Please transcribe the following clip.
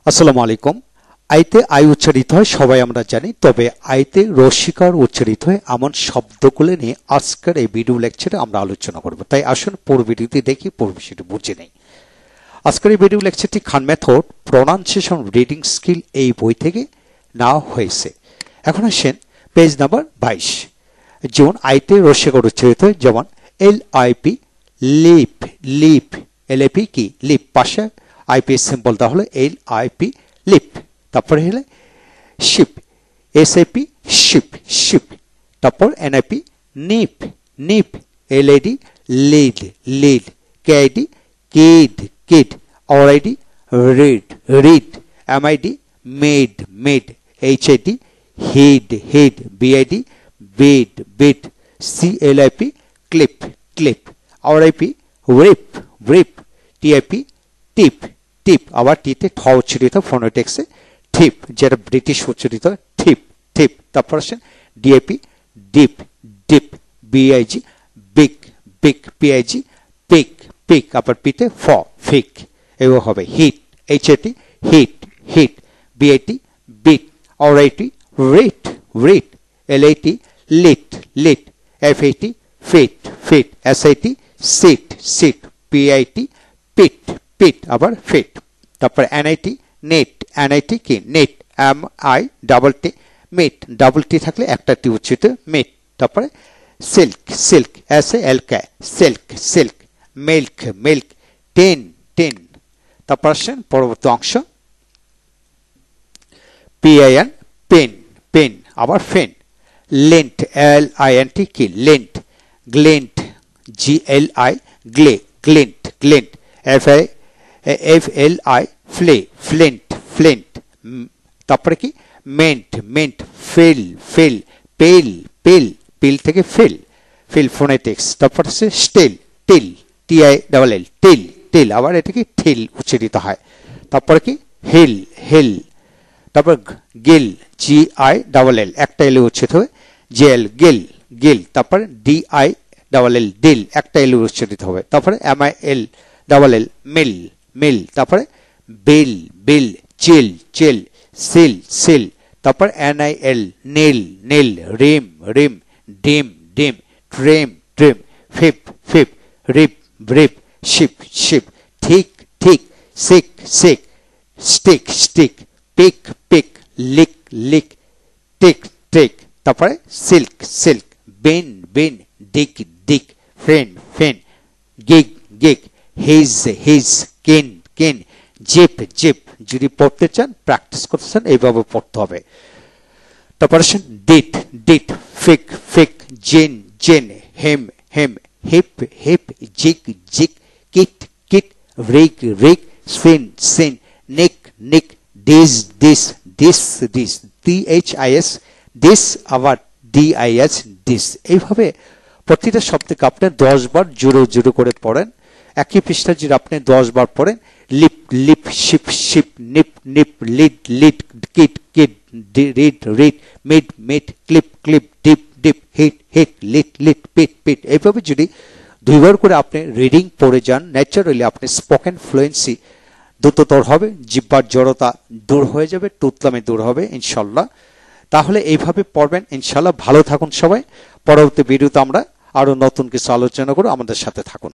আসসালামু আলাইকুম। আইতে আই উচ্চারিত হয় সবাই আমরা জানি, তবে আইতে রস্যিকার উচ্চারিত হয় এমন শব্দগুলো নিয়ে আজকের এই ভিডিও লেকচারে আমরা আলোচনা করব। তাই আসুন পুরো ভিডিওটি দেখি, পুরো বিষয়টি বুঝে নেই। আজকের এই ভিডিও লেকচারটি খান মেথড প্রনাউন্সিয়েশন রিডিং স্কিল এই বই থেকে নেওয়া হয়েছে। এখন আসেন পেজ নাম্বার 22। যেমন আইতে রস্যিকার উচ্চারিত হয়, যেমন LIP লিপ, লিপ LIP কি লিপ, পাশে আইপি সিম্বল তাহলে LIP লিপ। তারপরে হলে শিপ, SAP শিপ, শিপ। তারপর NIP nip, nip LAD lid, lid. KID kid, kid. RID rid, rid. MID mid, mid. HID hid, hid. BID bid, bid. CLIP clip, clip. RIP rip, rip. TIP tip, tip. আবার টিতে ঠ উচ্চারিত ফোনেটিক্সে টিপ, যেটা British উচ্চারিত টিপ, টিপ। তারপর আসেন DIP dip, dip. BIG big, big. PIG pig, pig. আবার পিতে ফ, ফিক। এও হবে hit, HIT hit, hit. BIT bit. RIT writ, writ. LAT lit, lit. FAT fit, fit. SIT sit, sit. PIT pit, pit. আবার ফিট। তারপর NIT nit, NIT কি nit. MIT mitt, double T থাকলে একটা টি উচ্চারিত mitt. তারপরে silk, silk. SALK silk, silk. Milk, milk. Ten, ten. তারপর আসেন পরবর্তী অংশ PIN পেন, পেন। আবার ফেন। লেন্ট, LINT কি লেন্ট। গ্লেন্ট, GLI গ্লে, গ্লেন্ট, গ্লেন্ট। FLI ফ্লে, ফ্লেন্ট, ফ্লেন্ট। তারপরে কি মেন্ট, মেন্ট। Feel, feel. পেল, পেল। পিল থেকে ফিল, ফিল ফোনেটিক্স। তারপর হচ্ছে still, till, TILL till, till. আবার এটা কি ঠিল উচ্চারিত হয়। তারপরে কি হিল, হিল। তারপর গিল, GILL একটা এল উচ্চারিত হবে। জেল, গিল, গিল। তারপরে DILL ডিল, একটা এল উচ্চারিত হবে। তারপরে MILL মিল, মিল। তারপরে bill, bill. Chill, chill. Sill, sill. তারপর NIL nil, nil. Rim, rim. Dim, dim. Trim, trim. ফিপ, ফিপ। Rip, rip. Ship, ship. Thick, thick. Sick, sick. Stick, stick. Pick, pick. Lick, lick. Tick, tick. তারপরে silk, silk. Bin, bin. Dick, dick. ফ্রেন, fen. Gig, gig. His, his. Kin, kin. Zip, zip. যদি পড়তে চান, practice করতে চান, এইভাবে পড়তে হবে। তারপর আসেন ডিট, ডিট। ফিক, ফিক। Gin, gin. Hem, hem. Hip, hip. জিক, জিক। Kit, kit. Rick, rick. Sin, sin. Nick, nick. This, this, this, this. THIS this. আবার DIS ডিস। এইভাবে প্রতিটা শব্দকে আপনি 10 বার জোরে জোরে করে পড়েন। একই পৃষ্ঠা যদি আপনি 10 বার পড়েন, lip, lip. Ship, ship. Nip, nip. Lid, lid. Kit, kit. Rid, rid. Mid, mid. Clip, clip. Dip, dip. Hit, hit. Lit, lit. Pit, pit. এইভাবে যদি 2 বার করে আপনি রিডিং পড়ে যান, ন্যাচারালি আপনি স্পোকেন ফ্লুয়েন্সি দ্রুততর হবে, জিহ্বার জড়তা দূর হয়ে যাবে, তুতলামি দূর হবে ইনশাল্লাহ। তাহলে এইভাবে পড়বেন ইনশাল্লাহ। ভালো থাকুন সবাই। পরবর্তী ভিডিওতে আমরা আরো নতুন কিছু আলোচনা করব, আমাদের সাথে থাকুন।